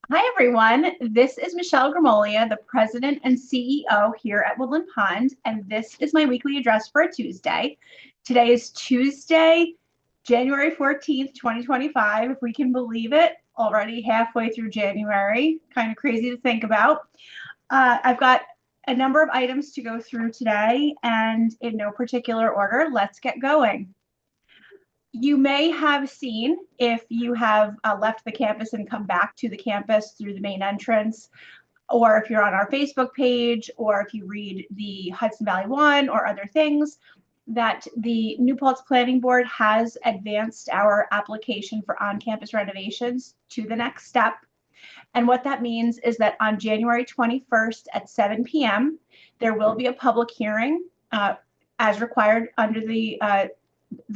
Hi, everyone. This is Michelle Gramoglia, the president and CEO here at Woodland Pond, and this is my weekly address for a Tuesday. Today is Tuesday, January 14th, 2025, if we can believe it, already halfway through January. Kind of crazy to think about. I've got a number of items to go through today, and in no particular order, let's get going. You may have seen if you have left the campus and come back to the campus through the main entrance, or if you're on our Facebook page, or if you read the Hudson Valley One or other things, that the New Paltz Planning Board has advanced our application for on-campus renovations to the next step. And what that means is that on January 21st at 7 p.m., there will be a public hearing as required under the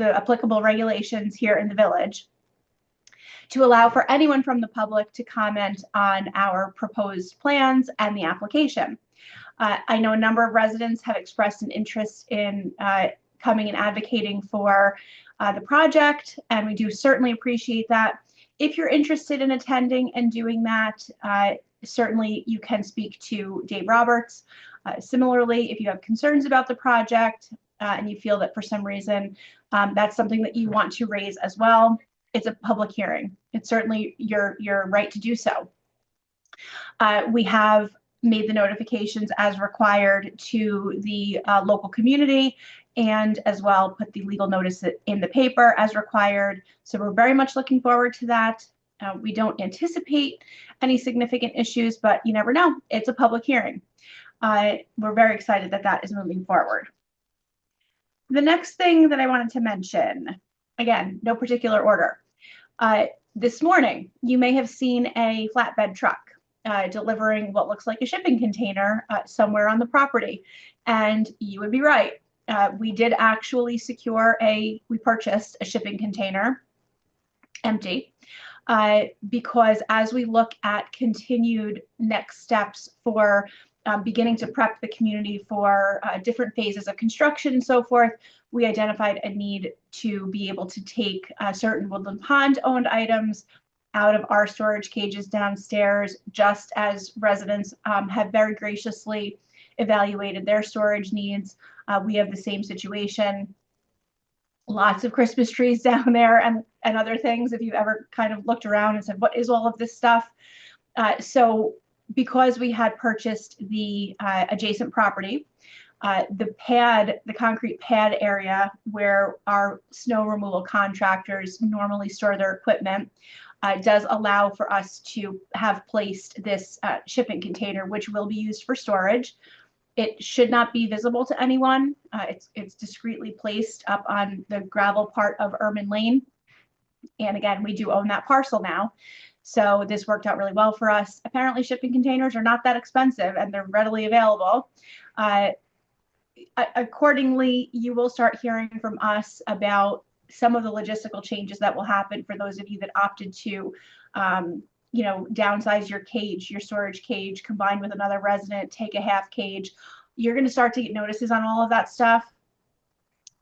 applicable regulations here in the village to allow for anyone from the public to comment on our proposed plans and the application. I know a number of residents have expressed an interest in coming and advocating for the project, and we do certainly appreciate that. If you're interested in attending and doing that, certainly you can speak to Dave Roberts. Similarly, if you have concerns about the project and you feel that for some reason that's something that you want to raise as well, it's a public hearing. It's certainly your right to do so. We have made the notifications as required to the local community, and as well put the legal notice in the paper as required. So we're very much looking forward to that. We don't anticipate any significant issues, but you never know. It's a public hearing. We're very excited that that is moving forward. The next thing that I wanted to mention, again, no particular order. This morning, you may have seen a flatbed truck delivering what looks like a shipping container somewhere on the property. And you would be right. We did actually we purchased a shipping container, empty, because as we look at continued next steps for beginning to prep the community for different phases of construction and so forth, we identified a need to be able to take certain Woodland Pond owned items out of our storage cages downstairs, just as residents have very graciously evaluated their storage needs. We have the same situation. Lots of Christmas trees down there and other things, if you ever kind of looked around and said, what is all of this stuff? So because we had purchased the adjacent property, the concrete pad area where our snow removal contractors normally store their equipment, does allow for us to have placed this shipping container, which will be used for storage. It should not be visible to anyone. It's discreetly placed up on the gravel part of Ermine Lane. And again, we do own that parcel now. So this worked out really well for us. Apparently shipping containers are not that expensive and they're readily available. Accordingly, you will start hearing from us about some of the logistical changes that will happen for those of you that opted to downsize your cage, your storage cage, combine with another resident, take a half cage. You're going to start to get notices on all of that stuff.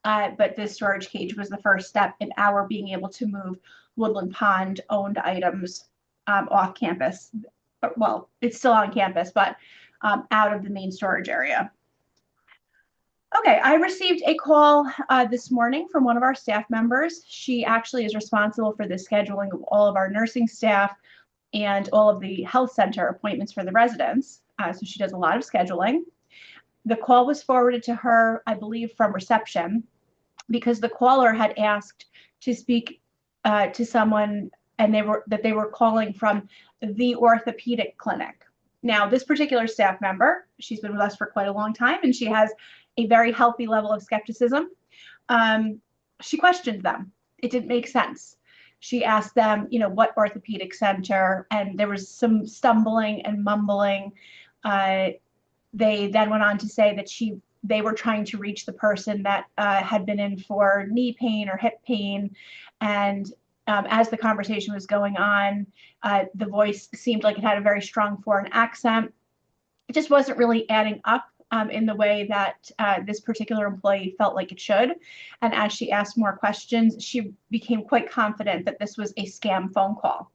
But this storage cage was the first step in our being able to move Woodland Pond owned items off campus. Well, it's still on campus, but out of the main storage area. Okay, I received a call this morning from one of our staff members. She actually is responsible for the scheduling of all of our nursing staff and all of the health center appointments for the residents. So she does a lot of scheduling. The call was forwarded to her, I believe, from reception, because the caller had asked to speak to someone, and they were calling from the orthopedic clinic. Now, this particular staff member, she's been with us for quite a long time, and she has a very healthy level of skepticism. She questioned them. It didn't make sense. She asked them, what orthopedic center, and there was some stumbling and mumbling. They then went on to say that they were trying to reach the person that had been in for knee pain or hip pain. And as the conversation was going on, the voice seemed like it had a very strong foreign accent. It just wasn't really adding up in the way that this particular employee felt like it should. And as she asked more questions, she became quite confident that this was a scam phone call.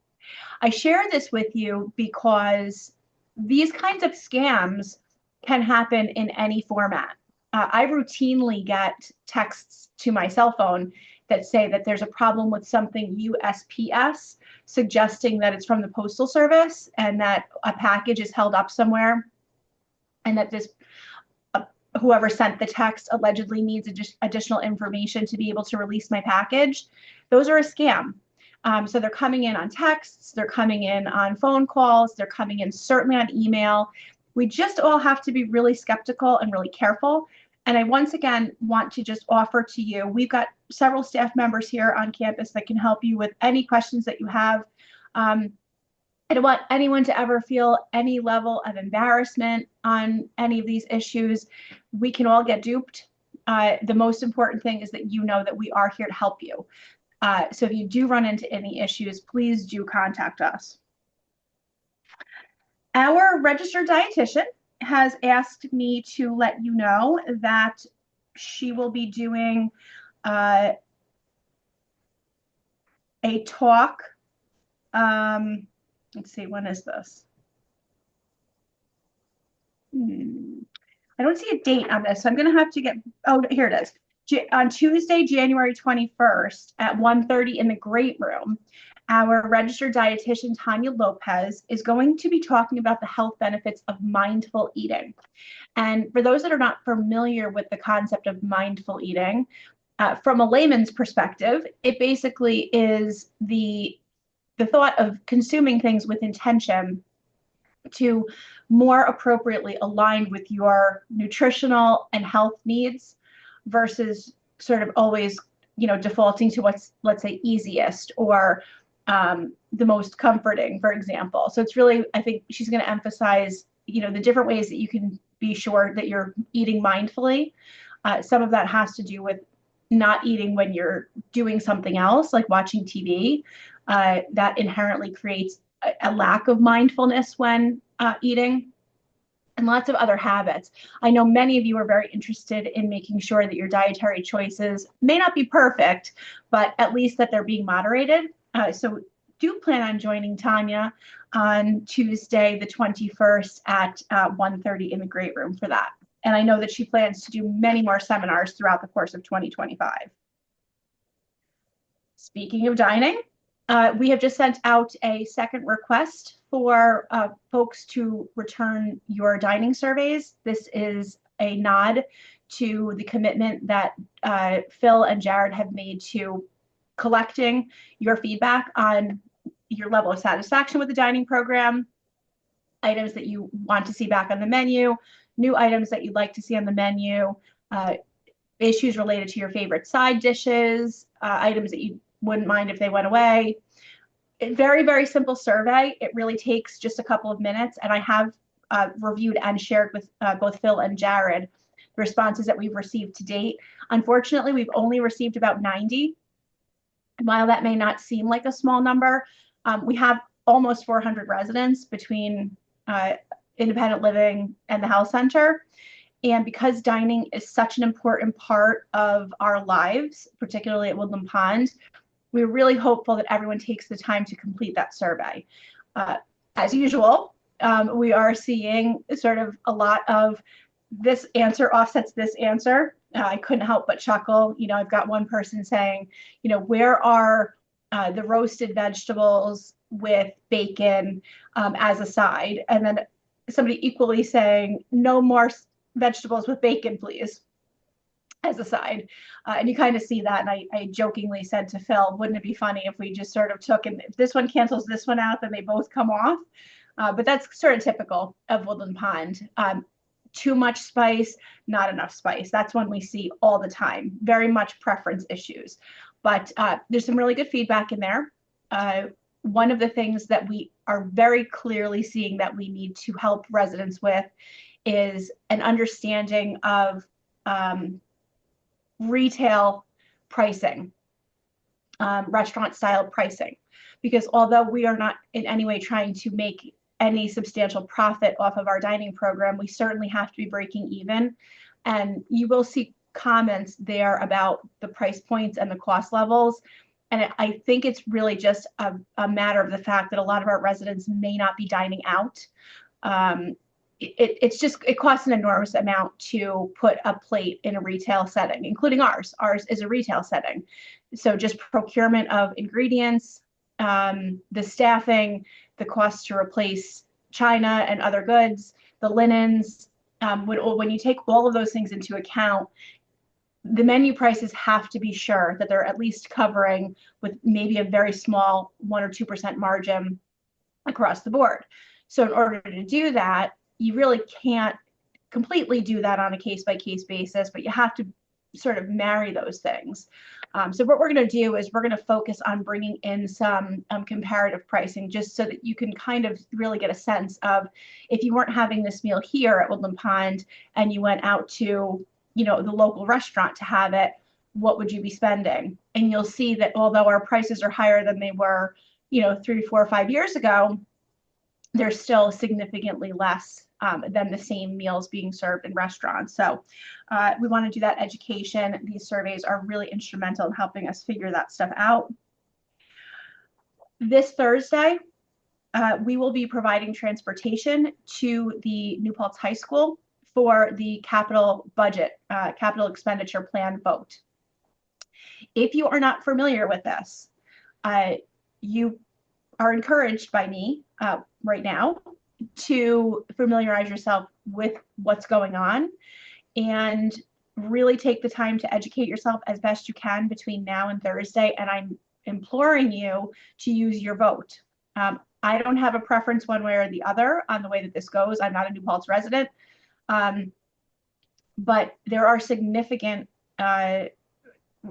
I share this with you because these kinds of scams can happen in any format. I routinely get texts to my cell phone that say that there's a problem with something USPS, suggesting that it's from the Postal Service and that a package is held up somewhere, and that this whoever sent the text allegedly needs additional information to be able to release my package. Those are a scam. So they're coming in on texts, they're coming in on phone calls, they're coming in certainly on email. We just all have to be really skeptical and really careful. And I once again want to just offer to you, we've got several staff members here on campus that can help you with any questions that you have. I don't want anyone to ever feel any level of embarrassment on any of these issues. We can all get duped. The most important thing is that you know that we are here to help you. So if you do run into any issues, please do contact us. Our registered dietitian has asked me to let you know that she will be doing a talk. Let's see, when is this? I don't see a date on this, so I'm going to have to get, oh, here it is. On Tuesday, January 21st at 1:30 in the Great Room, our registered dietitian, Tanya Lopez, is going to be talking about the health benefits of mindful eating. And for those that are not familiar with the concept of mindful eating, from a layman's perspective, it basically is the thought of consuming things with intention to more appropriately align with your nutritional and health needs versus sort of always, defaulting to what's, let's say, easiest or the most comforting, for example. So it's really, I think she's going to emphasize, the different ways that you can be sure that you're eating mindfully. Some of that has to do with not eating when you're doing something else, like watching TV. That inherently creates a lack of mindfulness when eating, and lots of other habits. I know many of you are very interested in making sure that your dietary choices may not be perfect, but at least that they're being moderated. So do plan on joining Tanya on Tuesday, the 21st at 1:30 in the Great Room for that. And I know that she plans to do many more seminars throughout the course of 2025. Speaking of dining, we have just sent out a second request for folks to return your dining surveys. This is a nod to the commitment that Phil and Jared have made to collecting your feedback on your level of satisfaction with the dining program, items that you want to see back on the menu, new items that you'd like to see on the menu, issues related to your favorite side dishes, items that you wouldn't mind if they went away. Very, very simple survey. It really takes just a couple of minutes, and I have reviewed and shared with both Phil and Jared the responses that we've received to date. Unfortunately, we've only received about 90. While that may not seem like a small number, we have almost 400 residents between independent living and the health center. And because dining is such an important part of our lives, particularly at Woodland Pond, we're really hopeful that everyone takes the time to complete that survey. As usual, we are seeing sort of a lot of this answer offsets this answer. I couldn't help but chuckle. I've got one person saying, where are the roasted vegetables with bacon as a side? And then somebody equally saying, no more vegetables with bacon, please, as a side. And you kind of see that. And I jokingly said to Phil, wouldn't it be funny if we just sort of took, and if this one cancels this one out, then they both come off. But that's sort of typical of Woodland Pond. Too much spice, not enough spice. That's one we see all the time. Very much preference issues. But there's some really good feedback in there. One of the things that we are very clearly seeing that we need to help residents with is an understanding of retail pricing, restaurant style pricing, because although we are not in any way trying to make any substantial profit off of our dining program, we certainly have to be breaking even. And you will see comments there about the price points and the cost levels. And I think it's really just a matter of the fact that a lot of our residents may not be dining out. It costs an enormous amount to put a plate in a retail setting, including ours. Ours is a retail setting. So just procurement of ingredients, the staffing, the cost to replace china and other goods, the linens. When you take all of those things into account, the menu prices have to be sure that they're at least covering with maybe a very small 1 or 2% margin across the board. So in order to do that, you really can't completely do that on a case-by-case basis, but you have to sort of marry those things. So what we're going to do is we're going to focus on bringing in some comparative pricing, just so that you can kind of really get a sense of, if you weren't having this meal here at Woodland Pond and you went out to, the local restaurant to have it, what would you be spending? And you'll see that although our prices are higher than they were, 3, 4, 5 years ago, they're still significantly less than the same meals being served in restaurants. So we want to do that education. These surveys are really instrumental in helping us figure that stuff out. This Thursday, we will be providing transportation to the New Paltz High School for the capital budget, capital expenditure plan vote. If you are not familiar with this, you are encouraged by me right now to familiarize yourself with what's going on and really take the time to educate yourself as best you can between now and Thursday. And I'm imploring you to use your vote. I don't have a preference one way or the other on the way that this goes. I'm not a New Paltz resident, but there are significant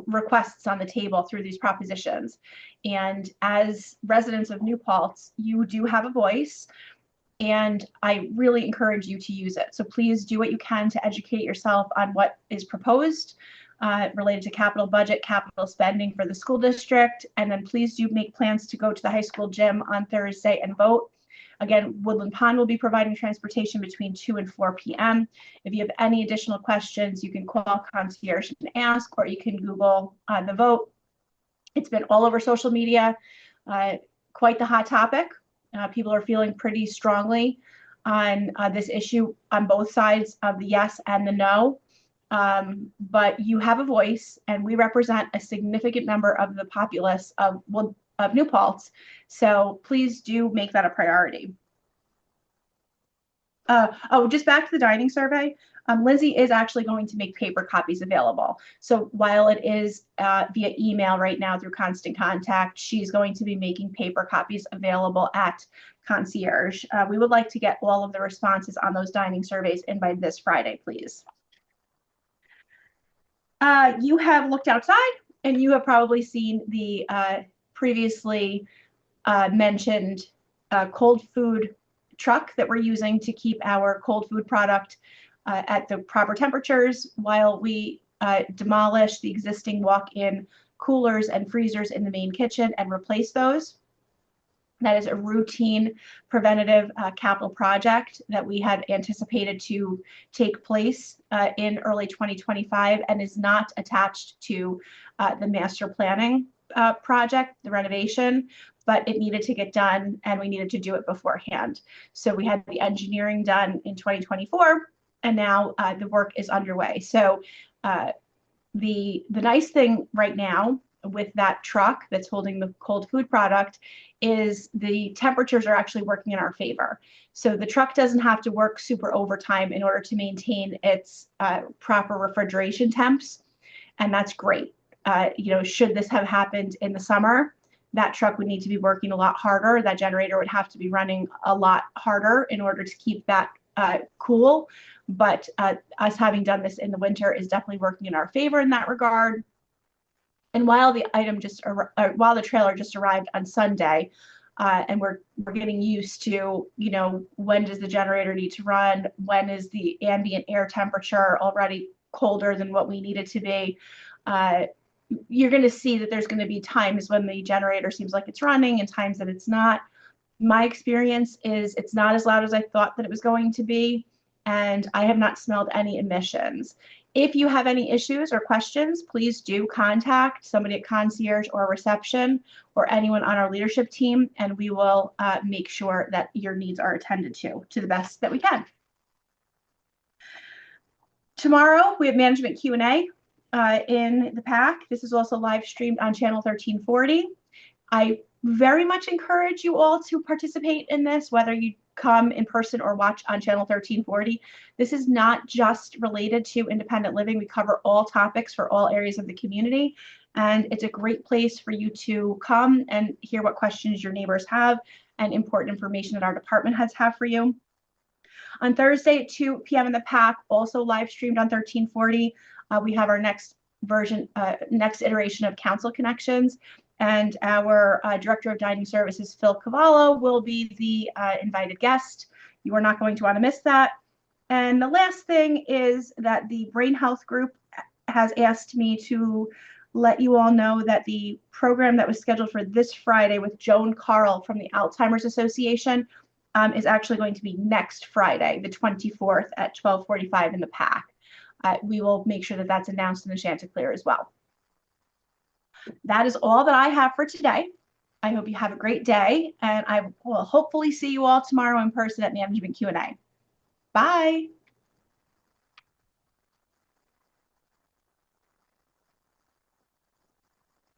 requests on the table through these propositions. And as residents of New Paltz, you do have a voice, and I really encourage you to use it. So please do what you can to educate yourself on what is proposed related to capital budget, capital spending for the school district, and then please do make plans to go to the high school gym on Thursday and vote. Again, Woodland Pond will be providing transportation between 2 and 4 p.m. If you have any additional questions, you can call concierge and ask, or you can Google the vote. It's been all over social media, quite the hot topic. People are feeling pretty strongly on this issue on both sides of the yes and the no. But you have a voice, and we represent a significant number of the populace of New Paltz. So please do make that a priority. Just back to the dining survey. Lindsay is actually going to make paper copies available. So while it is via email right now through Constant Contact, she's going to be making paper copies available at Concierge. We would like to get all of the responses on those dining surveys in by this Friday, please. You have looked outside, and you have probably seen the previously mentioned cold food truck that we're using to keep our cold food product at the proper temperatures while we demolish the existing walk-in coolers and freezers in the main kitchen and replace those. That is a routine preventative capital project that we had anticipated to take place in early 2025 and is not attached to the master planning project, the renovation, but it needed to get done and we needed to do it beforehand. So we had the engineering done in 2024, and now the work is underway. So the nice thing right now with that truck that's holding the cold food product is the temperatures are actually working in our favor. So the truck doesn't have to work super overtime in order to maintain its proper refrigeration temps, and that's great. Should this have happened in the summer, that truck would need to be working a lot harder. That generator would have to be running a lot harder in order to keep that cool. But us having done this in the winter is definitely working in our favor in that regard. And while the trailer just arrived on Sunday, and we're getting used to, when does the generator need to run? When is the ambient air temperature already colder than what we need it to be? You're going to see that there's going to be times when the generator seems like it's running and times that it's not. My experience is it's not as loud as I thought that it was going to be, and I have not smelled any emissions. If you have any issues or questions, please do contact somebody at concierge or reception or anyone on our leadership team, and we will make sure that your needs are attended to the best that we can. Tomorrow, we have management Q&A in the PAC. This is also live streamed on channel 1340. I very much encourage you all to participate in this, whether you come in person or watch on channel 1340. This is not just related to independent living. We cover all topics for all areas of the community, and it's a great place for you to come and hear what questions your neighbors have and important information that our department heads have for you. On Thursday at 2 p.m. in the PAC, also live streamed on 1340, we have our next iteration of Council Connections. And our Director of Dining Services, Phil Cavallo, will be the invited guest. You are not going to want to miss that. And the last thing is that the Brain Health Group has asked me to let you all know that the program that was scheduled for this Friday with Joan Carl from the Alzheimer's Association is actually going to be next Friday, the 24th at 12:45 in the PAC. We will make sure that that's announced in the Chanticleer as well. That is all that I have for today. I hope you have a great day, and I will hopefully see you all tomorrow in person at Management Q&A. Bye.